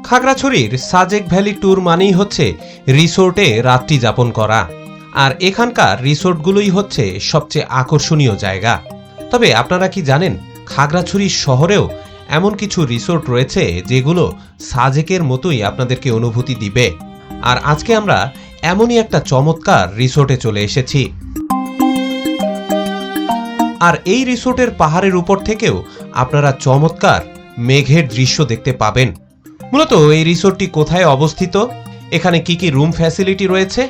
খাগড়াছড়ির Sajek valley tour মানেই হচ্ছে রিসোর্টে রাত্রি যাপন করা, আর এখানকার রিসোর্টগুলোই হচ্ছে সবচেয়ে আকর্ষণীয় জায়গা। তবে আপনারা কি জানেন, খাগড়াছড়ি শহরেও এমন কিছু রিসোর্ট রয়েছে যেগুলো সাজেকের মতোই আপনাদেরকে অনুভূতি দিবে। আর আজকে আমরা এমনই একটা চমৎকার রিসোর্টে চলে এসেছি। আর এই রিসোর্টের পাহাড়ের উপর থেকেও আপনারা চমৎকার মেঘের দৃশ্য দেখতে পাবেন। মূলত এই রিসোর্টটি কোথায় অবস্থিত, এখানে কি কি রুম ফ্যাসিলিটি রয়েছে,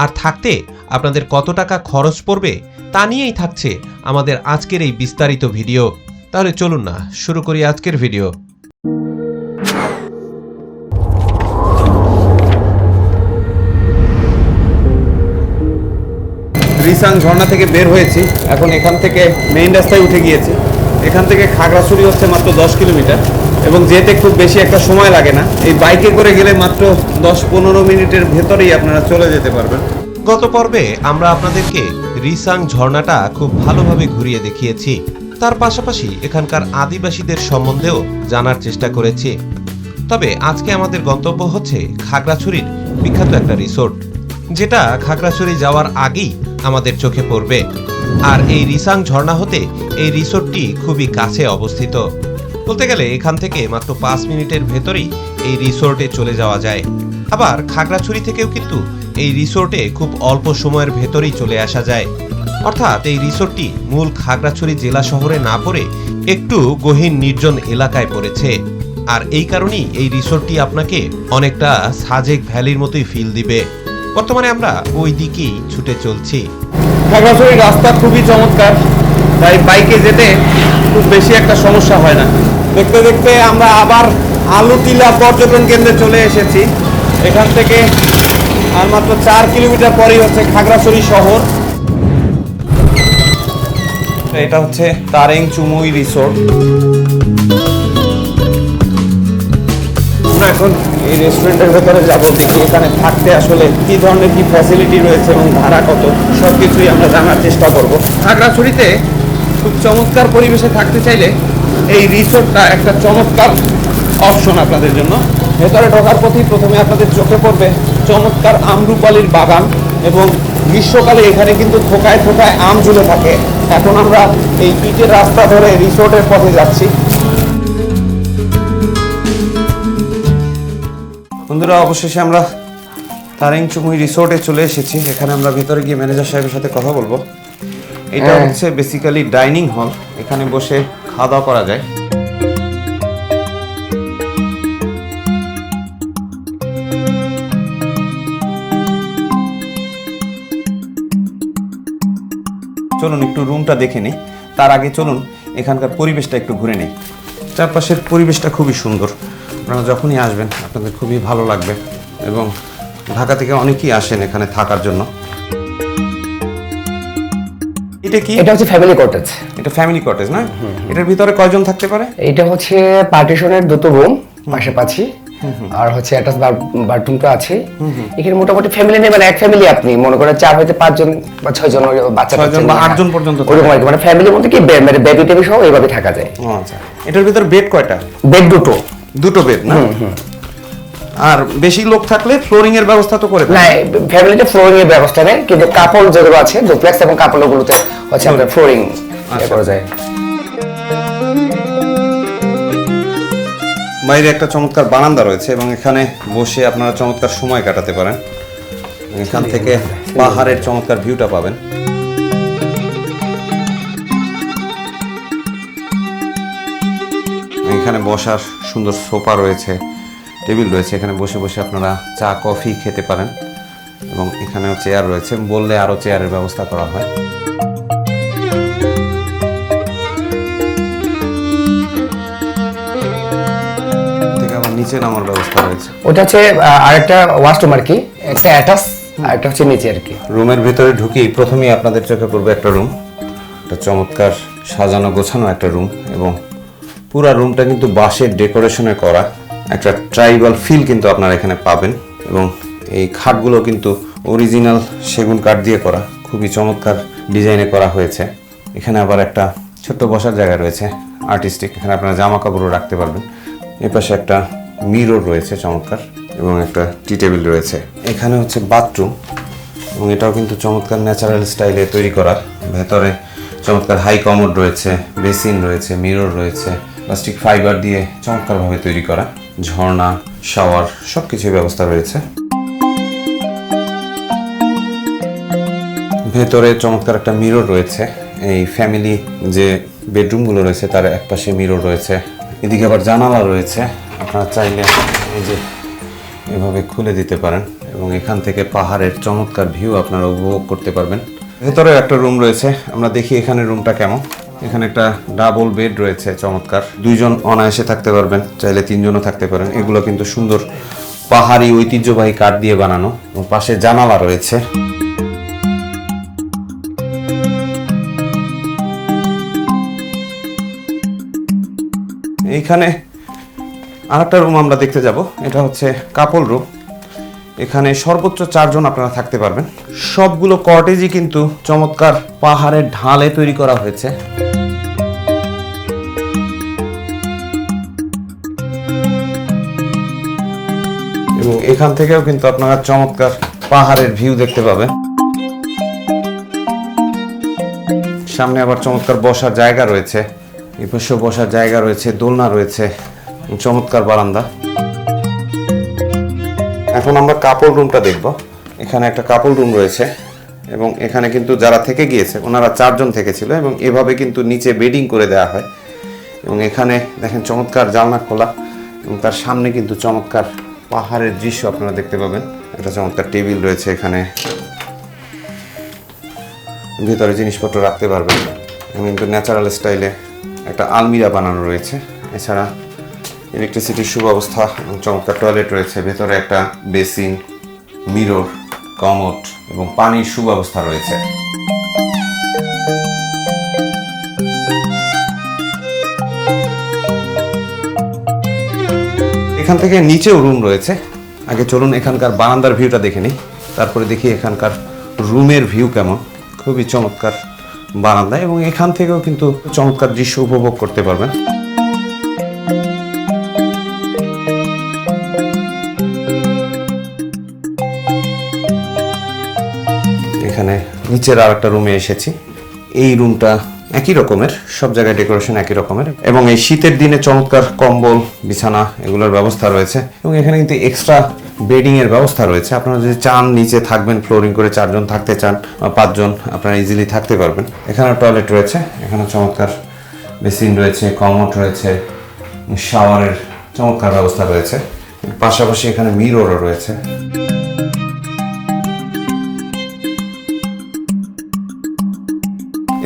আর থাকতে আপনাদের কত টাকা খরচ পড়বে তা নিয়েই থাকছে আমাদের আজকের এই বিস্তারিত ভিডিও। তাহলে চলুন না শুরু করি আজকের ভিডিও। রিসাং ঝর্ণা থেকে বের হয়েছি, এখন এখান থেকে মেইন রাস্তায় উঠে গিয়েছি। এখান থেকে খাগড়াছড়ি হচ্ছে মাত্র 10 কিলোমিটার এবং যেতে খুব বেশি একটা সময় লাগে না। এই বাইকে করে গেলে মাত্র 10-15 মিনিটের ভেতরেই আপনারা চলে যেতে পারবেন। গত পর্বে আমরা আপনাদেরকে রিসাং ঝর্ণাটা খুব ভালোভাবে ঘুরিয়ে দেখিয়েছি, তার পাশাপাশি এখানকার আদিবাসীদের সম্বন্ধেও জানার চেষ্টা করেছি। তবে আজকে আমাদের গন্তব্য হচ্ছে খাগড়াছড়ির বিখ্যাত একটা রিসোর্ট, যেটা খাগড়াছড়ি যাওয়ার আগেই আমাদের চোখে পড়বে। আর এই রিসাং ঝর্ণা হতে এই রিসোর্টটি খুবই কাছে অবস্থিত। বলতে গেলে এখান থেকে মাত্র 5 মিনিটের ভেতরেই এই রিসোর্টে চলে যাওয়া যায়। আবার খাগড়াছড়ি থেকেও কিন্তু এই রিসোর্টে খুব অল্প সময়ের ভেতরেই চলে আসা যায়। অর্থাৎ এই রিসোর্টটি মূল খাগড়াছড়ি জেলা শহরে না পড়ে একটু গহীন নির্জন এলাকায় পড়েছে। আর এই কারণেই এই রিসোর্টটি আপনাকে অনেকটা সাজেক ভ্যালির মতোই ফিল দিবে। বর্তমানে আমরা ওই দিকেই ছুটে চলছি। খাগড়াছড়ির রাস্তা খুবই চমৎকার, তাই বাইকে যেতে খুব বেশি একটা সমস্যা হয় না। দেখতে দেখতে আমরা আবার আলুটিলা পর্যটন কেন্দ্রে চলে এসেছি। এখান থেকে আর মাত্র 4 কিলোমিটার পরেই হচ্ছে খাগড়াছড়ি শহর। এটা হচ্ছে তারেং চুমুই রিসোর্ট। আমরা এখন এই রেস্টুরেন্টের ভেতরে যাবো, দেখি এখানে থাকতে আসলে কি ধরনের কি ফ্যাসিলিটি রয়েছে এবং ভাড়া কত, সব কিছুই আমরা জানার চেষ্টা করব। খাগড়াছড়িতে খুব চমৎকার পরিবেশে থাকতে চাইলে এই রিসোর্টটা একটা চমৎকার অপশন আপনাদের জন্য। ভেতরে ঢোকার পথেই প্রথমে আপনাদের চোখে পড়বে চমৎকার আমরুপালির বাগান, এবং গ্রীষ্মকালে এখানে কিন্তু থোকায় থোকায় আম ঝুলে থাকে। এখন আমরা এই ইটের রাস্তা ধরে রিসোর্টের পথে যাচ্ছি। বন্ধুরা, অবশেষে আমরা তারেং চুমুই রিসোর্টে চলে এসেছি। এখানে আমরা ভেতরে গিয়ে ম্যানেজার সাহেবের সাথে কথা বলবো। এটা হচ্ছে বেসিক্যালি ডাইনিং হল, এখানে বসে খাওয়া দাওয়া করা যায়। চলুন একটু রুমটা দেখে নিই, তার আগে চলুন এখানকার পরিবেশটা একটু ঘুরে নিই। চারপাশের পরিবেশটা খুবই সুন্দর, আপনারা যখনই আসবেন আপনাদের খুবই ভালো লাগবে, এবং ঢাকা থেকে অনেকেই আসেন এখানে থাকার জন্য। এটা কি? এটা হচ্ছে ফ্যামিলি কটেজ। এটা ফ্যামিলি কটেজ না? এটার ভিতরে কয়জন থাকতে পারে? এটা হচ্ছে পার্টিশনের দুটো রুম পাশাপাশি, আর হচ্ছে অ্যাটাচ বাথরুমটা আছে। এখানে মোটামুটি ফ্যামিলি নেই, মানে এক ফ্যামিলি আপনি মনে করেন 4 হইতে 5 জন বা 6 জন বাচ্চা 6 জন বা 8 জন পর্যন্ত ওরকম আর কি, মানে ফ্যামিলির মধ্যে কি মানে বেবি টেবি সহ এইভাবে থাকা যায়। আচ্ছা, এটার ভিতর বেড কয়টা? বেড দুটো বেড না? আর বেশি লোক থাকলে ফ্লোরিং এর ব্যবস্থা তো করে না, ফ্যামিলিতে ফ্লোরিং এর ব্যবস্থা নেই, কিন্তু কাপল যেগুলো আছে ডুপ্লেক্স এবং কাপলগুলোতে হচ্ছে আপনার ফ্লোরিং করা যায়। বাইরে একটা চমৎকার বারান্দা রয়েছে এবং এখানে বসে আপনারা চমৎকার সময় কাটাতে পারেন। এখান থেকে পাহাড়ের চমৎকার ভিউটা পাবেন। এখানে বসার সুন্দর সোফা রয়েছে, টেবিল রয়েছে, এখানে বসে বসে আপনারা চা কফি খেতে পারেন, এবং এখানেও চেয়ার রয়েছে, বললে আরও চেয়ারের ব্যবস্থা করা হয়। নিচে নামার ব্যবস্থা রয়েছে। ওটা হচ্ছে আরেকটা ওয়াশরুম আর কি, একটা অ্যাটাচ, আরেকটা হচ্ছে নিচে আর কি। রুমের ভিতরে ঢুকেই প্রথমেই আপনাদের চোখে পড়বে একটা রুম, একটা চমৎকার সাজানো গোছানো একটা রুম, এবং পুরো রুমটা কিন্তু বাঁশের ডেকোরেশনে করা। একটা ট্রাইবাল ফিল কিন্তু আপনারা এখানে পাবেন, এবং এই খাটগুলো কিন্তু অরিজিনাল সেগুন কাঠ দিয়ে করা, খুবই চমৎকার ডিজাইনে করা হয়েছে। এখানে আবার একটা ছোট্ট বসার জায়গা রয়েছে আর্টিস্টিক, এখানে আপনারা জামা কাপড়ও রাখতে পারবেন। এই পাশে একটা মিরর রয়েছে চমৎকার, এবং একটা টি টেবিল রয়েছে। এখানে হচ্ছে বাথরুম, এবং এটাও কিন্তু চমৎকার ন্যাচারাল স্টাইলে তৈরি করা। ভেতরে চমৎকার হাই কমোড রয়েছে, বেসিন রয়েছে, মিরর রয়েছে, প্লাস্টিক ফাইবার দিয়ে চমৎকারভাবে তৈরি করা। ঝর্ণা, শাওয়ার সব কিছুর ব্যবস্থা রয়েছে। ভেতরে চমৎকার একটা মিরর রয়েছে। এই ফ্যামিলি যে বেডরুমগুলো রয়েছে তার একপাশে মিরর রয়েছে। এদিকে আবার জানালা রয়েছে, আপনারা চাইলে এই যে এভাবে খুলে দিতে পারেন, এবং এখান থেকে পাহাড়ের চমৎকার ভিউ আপনারা উপভোগ করতে পারবেন। ভেতরে একটা রুম রয়েছে, আমরা দেখি এখানে রুমটা কেমন। এখানে একটা ডাবল বেড রয়েছে চমৎকার, 2 জন অনায়াসে থাকতে পারবেন, চাইলে 3 জনও থাকতে পারেন। এগুলো কিন্তু সুন্দর পাহাড়ি ঐতিহ্যবাহী কাঠ দিয়ে বানানো, এবং পাশে জানালা রয়েছে। এইখানে আরেকটা রুম আমরা দেখতে যাব, এটা হচ্ছে কাপল রুম। এখানে সর্বোচ্চ 4 জন আপনারা থাকতে পারবেন। সবগুলো কটেজই কিন্তু চমৎকার পাহাড়ের ঢালে তৈরি করা হয়েছে। এবং এখান থেকেও কিন্তু আপনারা চমৎকার পাহাড়ের ভিউ দেখতে পাবেন। সামনে আবার চমৎকার বসার জায়গা রয়েছে, এই পাশেও বসার জায়গা রয়েছে, দোলনা রয়েছে, চমৎকার বারান্দা। এখন আমরা কাপল রুমটা দেখব। এখানে একটা কাপল রুম রয়েছে, এবং এখানে কিন্তু যারা থেকে গিয়েছে ওনারা 4 জন থেকেছিল, এবং এভাবে কিন্তু নিচে বেডিং করে দেওয়া হয়। এবং এখানে দেখেন চমৎকার জানলা খোলা, এবং তার সামনে কিন্তু চমৎকার পাহাড়ের দৃশ্য আপনারা দেখতে পাবেন। একটা চমৎকার টেবিল রয়েছে, এখানে ভিতরে জিনিসপত্র রাখতে পারবেন। এবং কিন্তু ন্যাচারাল স্টাইলে একটা আলমিরা বানানো রয়েছে। এছাড়া ইলেকট্রিসিটির সুব্যবস্থা এবং চমৎকার টয়লেট রয়েছে। ভেতরে একটা বেসিন, মিরর, কমোড এবং পানির সুব্যবস্থা রয়েছে। এখান থেকে নিচেও রুম রয়েছে। আগে চলুন এখানকার বারান্দার ভিউটা দেখে নিই, তারপরে দেখি এখানকার রুমের ভিউ কেমন। খুবই চমৎকার বারান্দা, এবং এখান থেকেও কিন্তু চমৎকার দৃশ্য উপভোগ করতে পারবেন। এখানে নিচের আর একটা রুমে এসেছি। এই রুমটা একই রকমের, সব জায়গায় ডেকোরেশন একই রকমের, এবং এই শীতের দিনে চমৎকার কম্বল, বিছানা এগুলোর ব্যবস্থা রয়েছে। এবং এখানে কিন্তু এক্সট্রা বেডিং এর ব্যবস্থা রয়েছে। আপনারা যদি চান নিচে থাকবেন, ফ্লোরিং করে 4 জন থাকতে চান, 5 জন আপনারা ইজিলি থাকতে পারবেন। এখানে টয়লেট রয়েছে, এখানে চমৎকার বেসিন রয়েছে, কমোড রয়েছে, শাওয়ারের চমৎকার ব্যবস্থা রয়েছে। পাশাপাশি এখানে মিররও রয়েছে।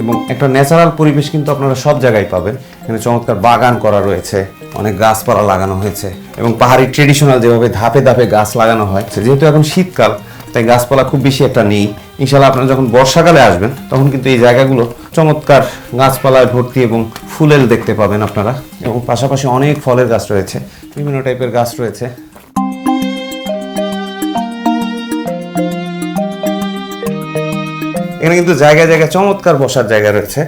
এবং একটা ন্যাচারাল পরিবেশ কিন্তু আপনারা সব জায়গায় পাবেন। এখানে চমৎকার বাগান করা রয়েছে, অনেক গাছপালা লাগানো হয়েছে, এবং পাহাড়ি ট্রেডিশনাল যেভাবে ধাপে ধাপে গাছ লাগানো হয়, যেহেতু এখন শীতকাল তাই গাছপালা খুব বেশি একটা নেই। ইনশাআল্লাহ আপনারা যখন বর্ষাকালে আসবেন তখন কিন্তু এই জায়গাগুলো চমৎকার গাছপালায় ভর্তি এবং ফুলেল দেখতে পাবেন আপনারা। এবং পাশাপাশি অনেক ফলের গাছ রয়েছে, বিভিন্ন টাইপের গাছ রয়েছে। এখানে কিন্তু জায়গায় জায়গায় চমৎকার বসার জায়গা রয়েছে।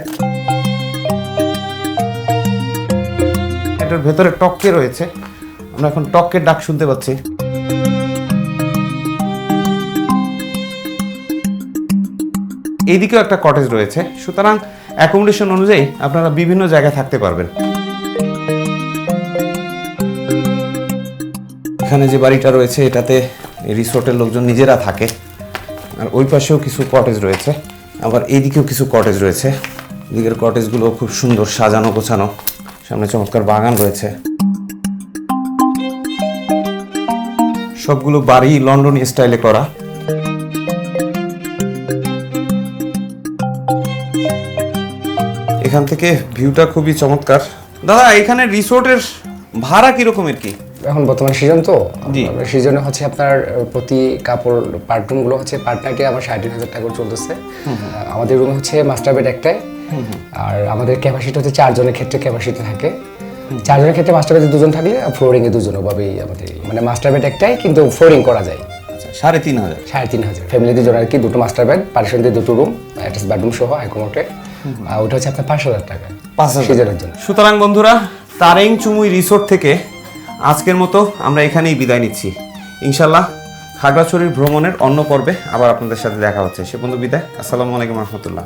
এটার ভেতরে টক্কে রয়েছে, আমরা এখন টক্কের ডাক শুনতে পাচ্ছি। এইদিকেও একটা কটেজ রয়েছে, সুতরাং অ্যাকোমোডেশন অনুযায়ী আপনারা বিভিন্ন জায়গায় থাকতে পারবেন। এখানে যে বাড়িটা রয়েছে এটাতে রিসোর্টের লোকজন নিজেরা থাকে, আর ওই পাশেও কিছু কটেজ রয়েছে, আবার এইদিকেও কিছু কটেজ রয়েছে। এদিকের কটেজগুলো খুব সুন্দর সাজানো গোছানো, সামনে চমৎকার বাগান রয়েছে। সবগুলো বাড়ি লন্ডন স্টাইলে করা। এখান থেকে ভিউটা খুবই চমৎকার। দাদা, এখানে রিসোর্টের ভাড়া কিরকমের কি? এখন বর্তমান সিজন তো জি। সিজনে হচ্ছে আপনার প্রতি কাপড় পার্ট রুমগুলো হচ্ছে পার্ট নাইটে আমার 35,000 টাকা করে চলতেছে। আমাদের রুমে হচ্ছে মাস্টার বেড একটাই, আর আমাদের ক্যাপাসিটি হচ্ছে 4 জনের ক্ষেত্রে ক্যাপাসিটি থাকে। 4 জনের ক্ষেত্রে মাস্টার বেডে 2 জন থাকলে ফ্লোরিং এ 2 জন, ওভাবেই আমাদের মানে মাস্টার বেড একটাই কিন্তু ফ্লোরিং করা যায়। 3,500 3,500 ফ্যামিলি 2 জন আর কি, 2টো মাস্টার বেড, পার্টিশন দিয়ে 2টো রুম, অ্যাটাচ বেডরুম সহ একমোটে। আর ওটা হচ্ছে আপনার 5,000 টাকা 5,000 সিজনের জন্য। সুতরাং বন্ধুরা, তারেং চুমুই রিসোর্ট থেকে আজকের মতো আমরা এখানেই বিদায় নিচ্ছি। ইনশাল্লাহ খাগড়াছড়ির ভ্রমণের অন্য পর্বে আবার আপনাদের সাথে দেখা হচ্ছে। সে বন্ধু বিদায়। আসসালামু আলাইকুম রহমতুল্লাহ।